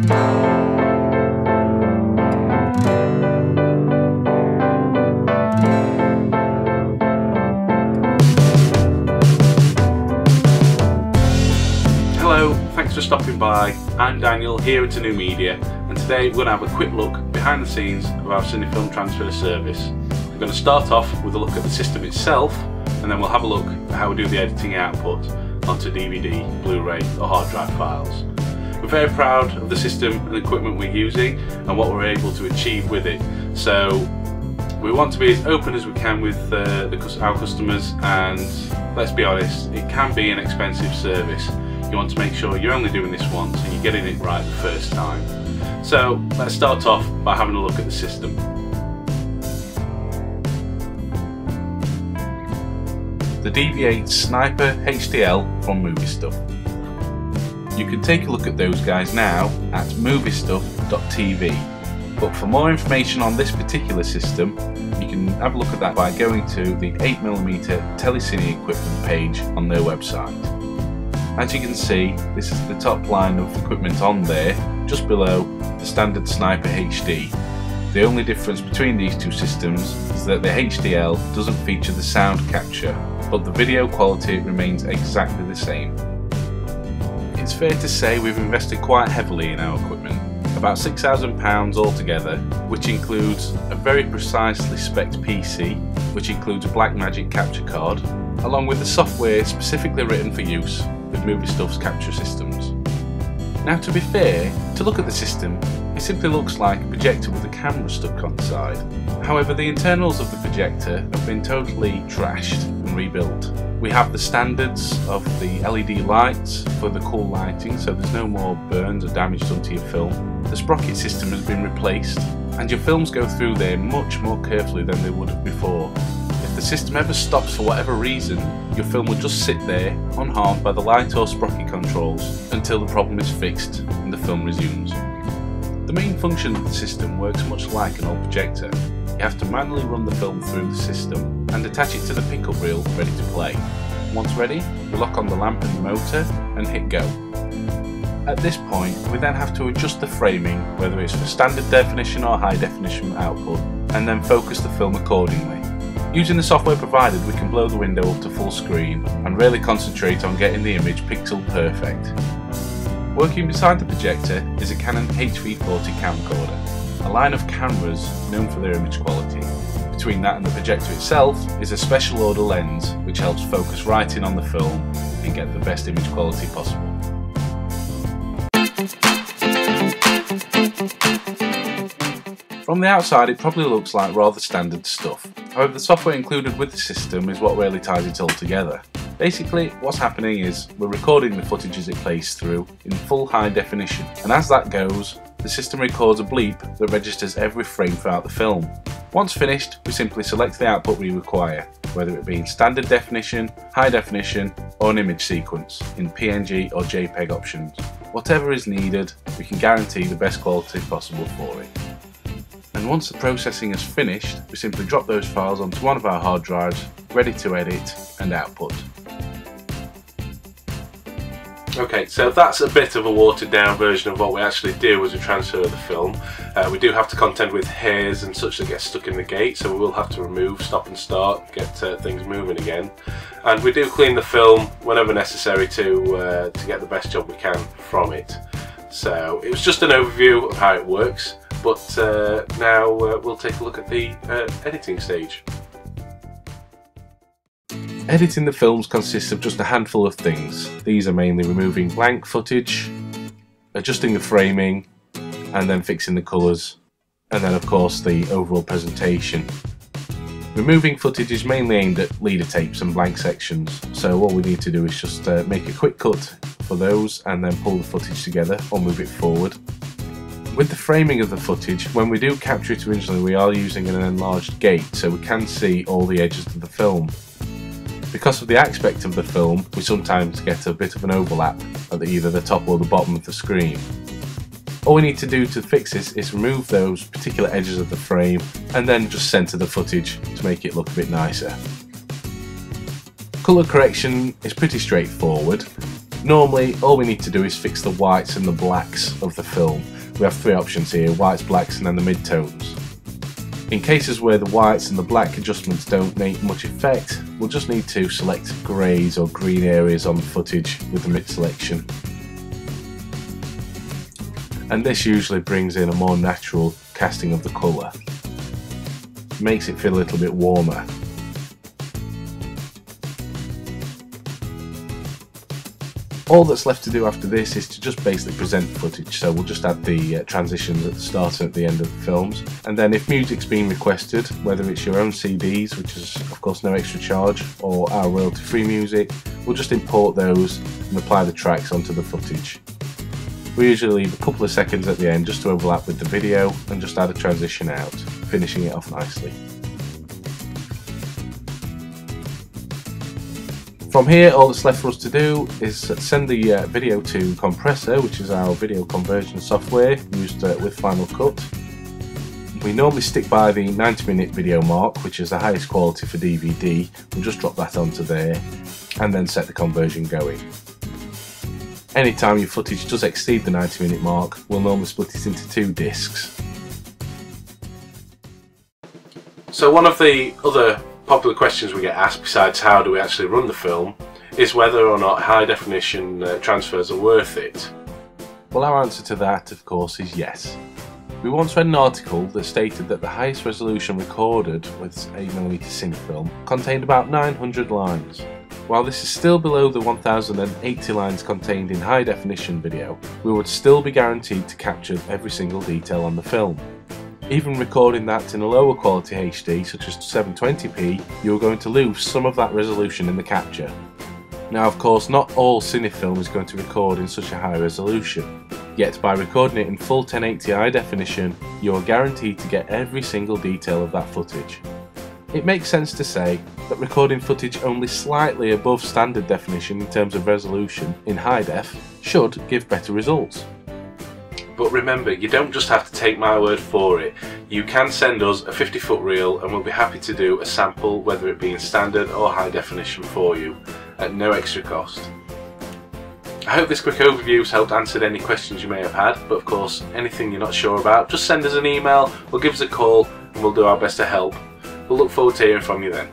Hello, thanks for stopping by. I'm Daniel here at New Media, and today we're going to have a quick look behind the scenes of our Cine film transfer service. We're going to start off with a look at the system itself, and then we'll have a look at how we do the editing output onto DVD, Blu-ray or hard drive files. We're very proud of the system and equipment we're using and what we're able to achieve with it. So we want to be as open as we can with our customers, and let's be honest, it can be an expensive service. You want to make sure you're only doing this once and you're getting it right the first time. So let's start off by having a look at the system. The DV8 Sniper HDL from Movie Stuff. You can take a look at those guys now at moviestuff.tv, but for more information on this particular system, you can have a look at that by going to the 8mm Telecine equipment page on their website. As you can see, this is the top line of equipment on there, just below the standard Sniper HD. The only difference between these two systems is that the HDL doesn't feature the sound capture, but the video quality remains exactly the same. It's fair to say we've invested quite heavily in our equipment, about £6,000 altogether, which includes a very precisely spec'd PC, which includes a Blackmagic capture card, along with the software specifically written for use with Movie Stuff's capture systems. Now, to be fair, to look at the system, it simply looks like a projector with a camera stuck on the side. However, the internals of the projector have been totally trashed and rebuilt. We have the standards of the LED lights for the cool lighting, so there's no more burns or damage done to your film. The sprocket system has been replaced, and your films go through there much more carefully than they would have before. If the system ever stops for whatever reason, your film will just sit there, unharmed by the light or sprocket controls, until the problem is fixed and the film resumes. The main function of the system works much like an old projector. You have to manually run the film through the system and attach it to the pickup reel ready to play. Once ready, we lock on the lamp and the motor and hit go. At this point, we then have to adjust the framing, whether it's for standard definition or high definition output, and then focus the film accordingly. Using the software provided, we can blow the window up to full screen and really concentrate on getting the image pixel perfect. Working beside the projector is a Canon HV40 camcorder, a line of cameras known for their image quality. Between that and the projector itself is a special order lens which helps focus right in on the film and get the best image quality possible. From the outside, it probably looks like rather standard stuff. However, the software included with the system is what really ties it all together. Basically, what's happening is we're recording the footage as it plays through in full high definition, and as that goes, the system records a bleep that registers every frame throughout the film. Once finished, we simply select the output we require, whether it be in standard definition, high definition, or an image sequence in PNG or JPEG options. Whatever is needed, we can guarantee the best quality possible for it. And once the processing is finished, we simply drop those files onto one of our hard drives, ready to edit and output. Okay, so that's a bit of a watered down version of what we actually do as we transfer the film. We do have to contend with hairs and such that get stuck in the gate, so we will have to remove, stop and start, get things moving again. And we do clean the film whenever necessary to get the best job we can from it. So it was just an overview of how it works, but now we'll take a look at the editing stage. Editing the films consists of just a handful of things. These are mainly removing blank footage, adjusting the framing, and then fixing the colours, and then of course the overall presentation. Removing footage is mainly aimed at leader tapes and blank sections, so all we need to do is just make a quick cut for those and then pull the footage together or move it forward. With the framing of the footage, when we do capture it originally, we are using an enlarged gate so we can see all the edges of the film. Because of the aspect of the film, we sometimes get a bit of an overlap at either the top or the bottom of the screen. All we need to do to fix this is remove those particular edges of the frame and then just centre the footage to make it look a bit nicer. Colour correction is pretty straightforward. Normally all we need to do is fix the whites and the blacks of the film. we have three options here: whites, blacks and then the mid-tones. In cases where the whites and the black adjustments don't make much effect, we'll just need to select greys or green areas on the footage with the mid selection. And this usually brings in a more natural casting of the colour. Makes it feel a little bit warmer. All that's left to do after this is to just basically present the footage, so we'll just add the transitions at the start and at the end of the films, and then if music's been requested, whether it's your own CDs, which is of course no extra charge, or our royalty free music, we'll just import those and apply the tracks onto the footage. We usually leave a couple of seconds at the end just to overlap with the video and just add a transition out, finishing it off nicely. From here, all that's left for us to do is send the video to Compressor, which is our video conversion software used with Final Cut. We normally stick by the 90-minute video mark, which is the highest quality for DVD. We'll just drop that onto there and then set the conversion going. Anytime your footage does exceed the 90-minute mark, we'll normally split it into 2 discs. So one of the other popular questions we get asked, besides how do we actually run the film, is whether or not high definition transfers are worth it. Well, our answer to that, of course, is yes. We once read an article that stated that the highest resolution recorded with 8mm Cine film contained about 900 lines. While this is still below the 1080 lines contained in high definition video, we would still be guaranteed to capture every single detail on the film. Even recording that in a lower quality HD, such as 720p, you're going to lose some of that resolution in the capture. Now of course, not all cinefilm is going to record in such a high resolution, yet by recording it in full 1080 high definition, you are guaranteed to get every single detail of that footage. It makes sense to say that recording footage only slightly above standard definition in terms of resolution in high def should give better results. But remember, you don't just have to take my word for it. You can send us a 50-foot reel and we'll be happy to do a sample, whether it be in standard or high definition for you, at no extra cost. I hope this quick overview has helped answer any questions you may have had, but of course, anything you're not sure about, just send us an email or give us a call and we'll do our best to help. We'll look forward to hearing from you then.